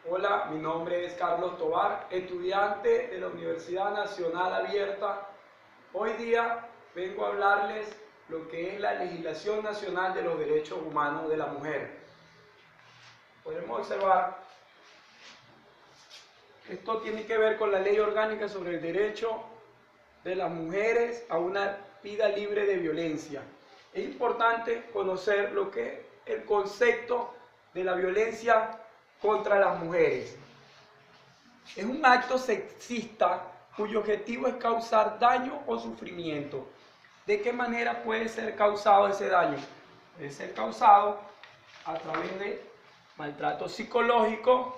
Hola, mi nombre es Carlos Tobar, estudiante de la Universidad Nacional Abierta. Hoy día vengo a hablarles lo que es la legislación nacional de los derechos humanos de la mujer. Podemos observar, esto tiene que ver con la Ley Orgánica sobre el derecho de las mujeres a una vida libre de violencia. Es importante conocer lo que es el concepto de la violencia contra las mujeres. Es un acto sexista cuyo objetivo es causar daño o sufrimiento. ¿De qué manera puede ser causado ese daño? Puede ser causado a través de maltrato psicológico,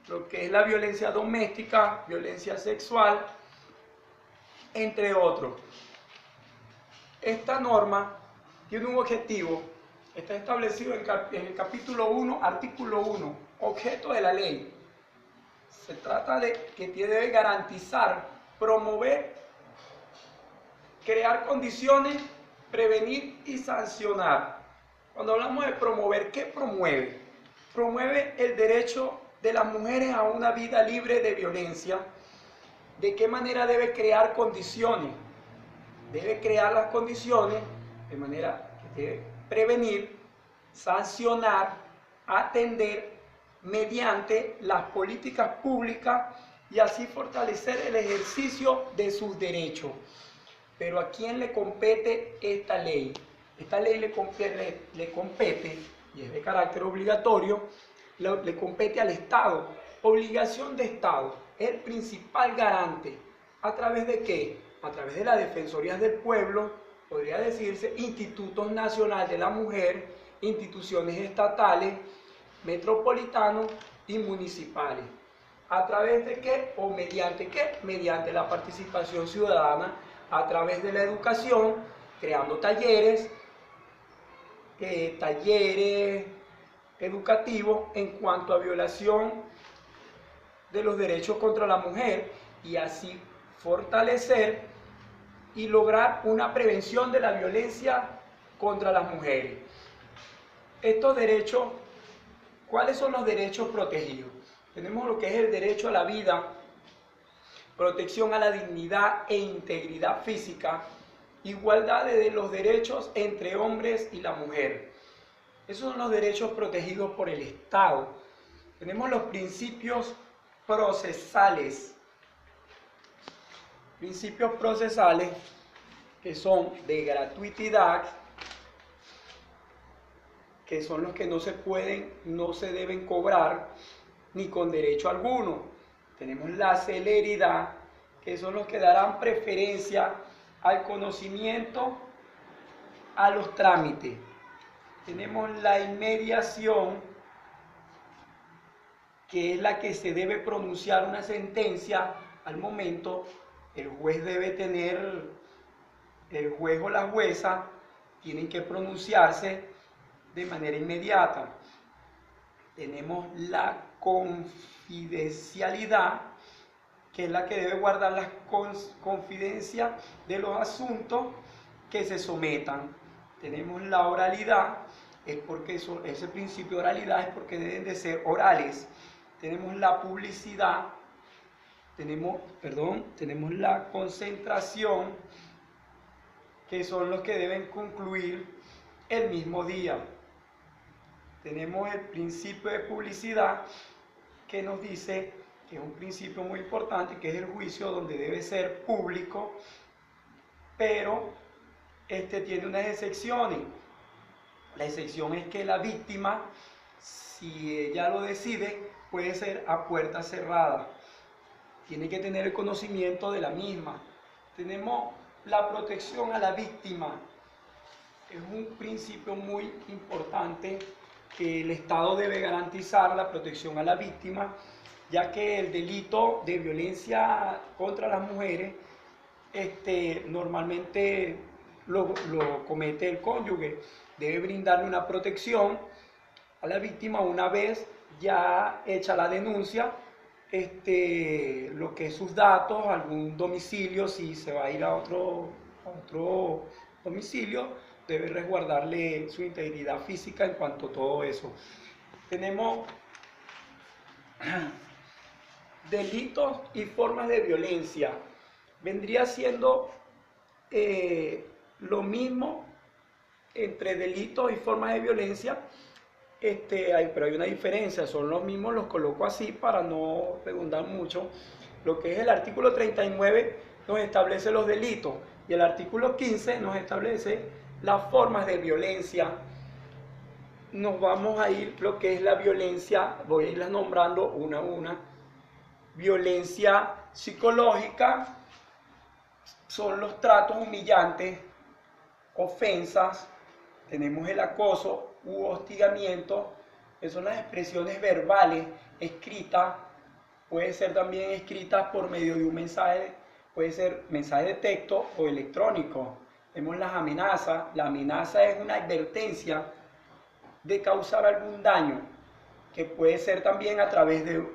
lo que es la violencia doméstica, violencia sexual, entre otros. Esta norma tiene un objetivo, está establecido en el capítulo 1, artículo 1, objeto de la ley. Se trata de que debe garantizar, promover, crear condiciones, prevenir y sancionar. Cuando hablamos de promover, ¿qué promueve? Promueve el derecho de las mujeres a una vida libre de violencia. ¿De qué manera debe crear condiciones? Debe crear las condiciones de manera que debe prevenir, sancionar, atender mediante las políticas públicas y así fortalecer el ejercicio de sus derechos. Pero ¿a quién le compete esta ley? Esta ley le compete, y es de carácter obligatorio, le compete al Estado, obligación de Estado, es el principal garante. ¿A través de qué? A través de las Defensorías del Pueblo, podría decirse, institutos nacionales de la mujer, instituciones estatales, metropolitanos y municipales. ¿A través de qué? ¿O mediante qué? Mediante la participación ciudadana, a través de la educación, creando talleres educativos en cuanto a violación de los derechos contra la mujer y así fortalecer y lograr una prevención de la violencia contra las mujeres. Estos derechos, ¿cuáles son los derechos protegidos? Tenemos lo que es el derecho a la vida, protección a la dignidad e integridad física, igualdad de los derechos entre hombres y la mujer. Esos son los derechos protegidos por el Estado. Tenemos los principios procesales. Principios procesales que son de gratuidad, que son los que no se deben cobrar ni con derecho alguno. Tenemos la celeridad, que son los que darán preferencia al conocimiento, a los trámites. Tenemos la inmediación, que es la que se debe pronunciar una sentencia al momento. El juez o la jueza tienen que pronunciarse de manera inmediata. Tenemos la confidencialidad, que es la que debe guardar la confidencia de los asuntos que se sometan. Tenemos la oralidad, es porque ese principio de oralidad es porque deben de ser orales. Tenemos la publicidad, tenemos la concentración, que son los que deben concluir el mismo día. Tenemos el principio de publicidad, que nos dice que es un principio muy importante, que es el juicio donde debe ser público, pero tiene unas excepciones. La excepción es que la víctima, si ella lo decide, puede ser a puerta cerrada. Tiene que tener el conocimiento de la misma. Tenemos la protección a la víctima. Es un principio muy importante que el Estado debe garantizar, la protección a la víctima, ya que el delito de violencia contra las mujeres normalmente lo comete el cónyuge. Debe brindarle una protección a la víctima una vez ya hecha la denuncia, lo que es sus datos, algún domicilio, si se va a ir a otro domicilio, debe resguardarle su integridad física en cuanto a todo eso. Tenemos Delitos y formas de violencia. Vendría siendo lo mismo entre delitos y formas de violencia, pero hay una diferencia, son los mismos, los coloco así para no redundar mucho. Lo que es el artículo 39 nos establece los delitos y el artículo 15 nos establece las formas de violencia. Nos vamos a ir lo que es la violencia, voy a irlas nombrando una a una. Violencia psicológica son los tratos humillantes, ofensas. Tenemos el acoso u hostigamiento, que son las expresiones verbales, escritas, puede ser también escritas por medio de un mensaje, puede ser mensaje de texto o electrónico. Tenemos las amenazas. La amenaza es una advertencia de causar algún daño, que puede ser también a través de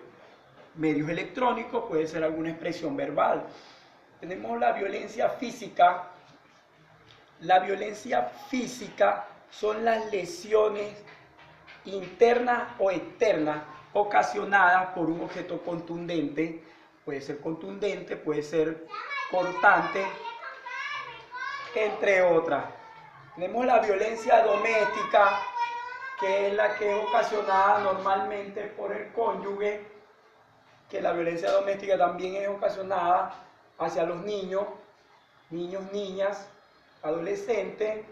medios electrónicos, puede ser alguna expresión verbal. Tenemos la violencia física. La violencia física son las lesiones internas o externas ocasionadas por un objeto contundente. Puede ser cortante, entre otras. Tenemos la violencia doméstica, que es la que es ocasionada normalmente por el cónyuge, que la violencia doméstica también es ocasionada hacia los niños, niñas, adolescentes,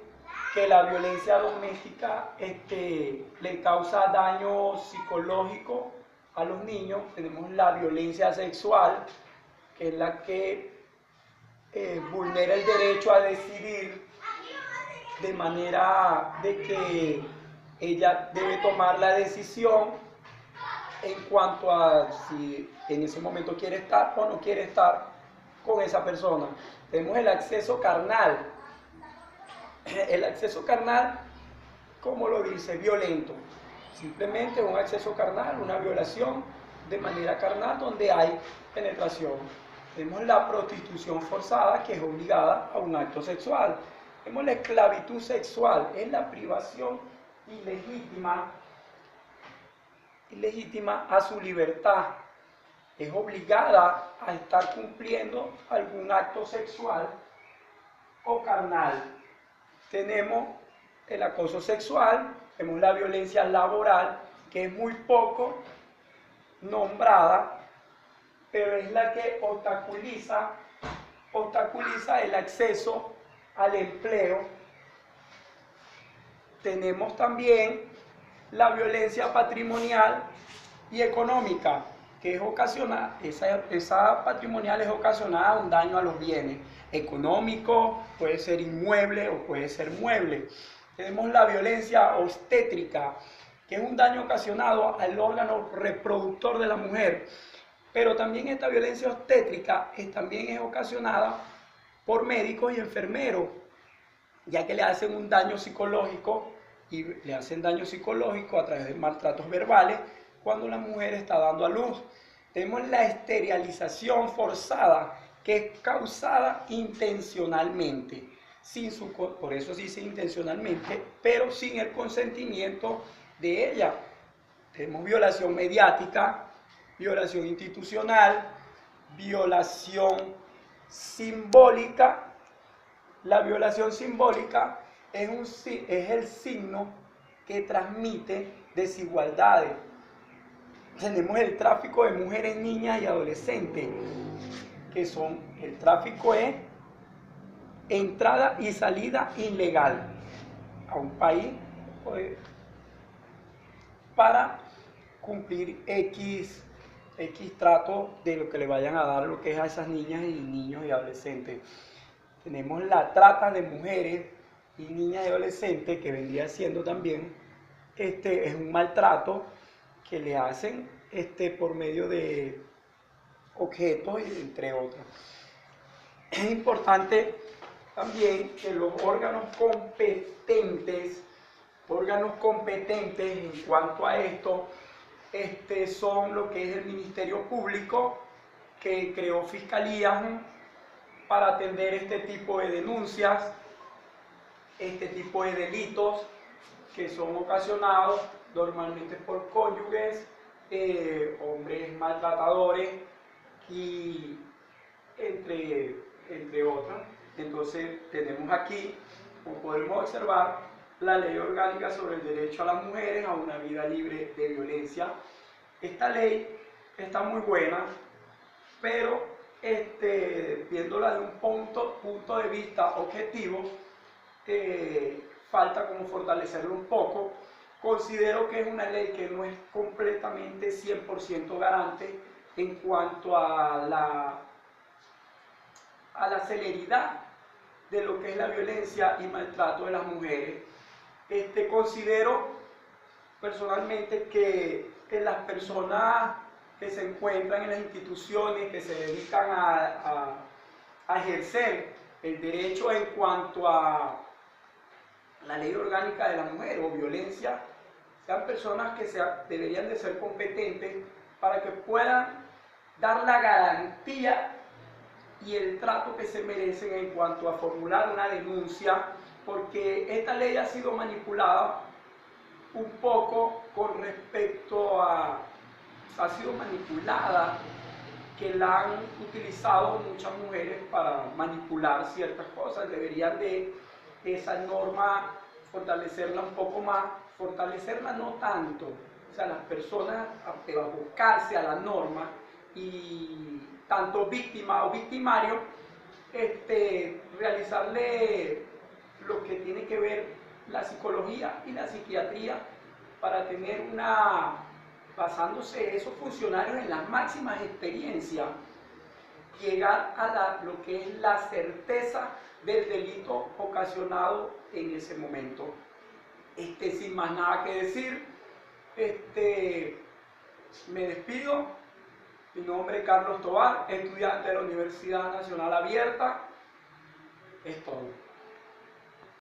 que la violencia doméstica le causa daño psicológico a los niños. Tenemos la violencia sexual, que es la que vulnera el derecho a decidir, de manera de que ella debe tomar la decisión en cuanto a si en ese momento quiere estar o no quiere estar con esa persona. Tenemos el acceso carnal. El acceso carnal, como lo dice, violento. Simplemente un acceso carnal, una violación de manera carnal donde hay penetración. Tenemos la prostitución forzada, que es obligada a un acto sexual. Tenemos la esclavitud sexual, es la privación ilegítima a su libertad. Es obligada a estar cumpliendo algún acto sexual o carnal. Tenemos el acoso sexual, tenemos la violencia laboral, que es muy poco nombrada, pero es la que obstaculiza el acceso al empleo. Tenemos también la violencia patrimonial y económica, que es ocasionada, esa patrimonial es ocasionada a un daño a los bienes económicos, puede ser inmueble o puede ser mueble. Tenemos la violencia obstétrica, que es un daño ocasionado al órgano reproductor de la mujer. Pero también esta violencia obstétrica también es ocasionada por médicos y enfermeros, ya que le hacen un daño psicológico y le hacen daño psicológico a través de maltratos verbales cuando la mujer está dando a luz. Tenemos la esterilización forzada, que es causada intencionalmente, por eso se dice intencionalmente, pero sin el consentimiento de ella. Tenemos violación mediática, violación institucional, violación simbólica. La violación simbólica es el signo que transmite desigualdades. Tenemos el tráfico de mujeres, niñas y adolescentes, el tráfico es entrada y salida ilegal a un país para cumplir X trato de lo que le vayan a dar lo que es a esas niñas y niños y adolescentes. Tenemos la trata de mujeres y niñas y adolescentes, que vendría siendo también es un maltrato que le hacen por medio de objetos, entre otros. Es importante también que los órganos competentes en cuanto a esto son lo que es el Ministerio Público, que creó fiscalías para atender este tipo de denuncias, este tipo de delitos que son ocasionados normalmente por cónyuges hombres maltratadores y entre otras. Entonces tenemos aquí, como podemos observar, la Ley Orgánica sobre el Derecho a las Mujeres a una vida libre de violencia. Esta ley está muy buena, pero viéndola de un punto de vista objetivo, falta como fortalecerlo un poco. Considero que es una ley que no es completamente 100% garante en cuanto a la celeridad de lo que es la violencia y maltrato de las mujeres. Considero personalmente que las personas que se encuentran en las instituciones, que se dedican a ejercer el derecho en cuanto a la ley orgánica de la mujer o violencia, sean personas que deberían de ser competentes para que puedan dar la garantía y el trato que se merecen en cuanto a formular una denuncia, porque esta ley ha sido manipulada un poco con respecto ha sido manipulada, que la han utilizado muchas mujeres para manipular ciertas cosas. Deberían de esa norma fortalecerla un poco más, fortalecerla no tanto, o sea, las personas abocarse a la norma y tanto víctima o victimario, realizarle lo que tiene que ver la psicología y la psiquiatría para tener basándose esos funcionarios en las máximas experiencias, llegar a lo que es la certeza del delito ocasionado en ese momento. Sin más nada que decir, me despido. Mi nombre es Carlos Tovar, estudiante de la Universidad Nacional Abierta. Es todo.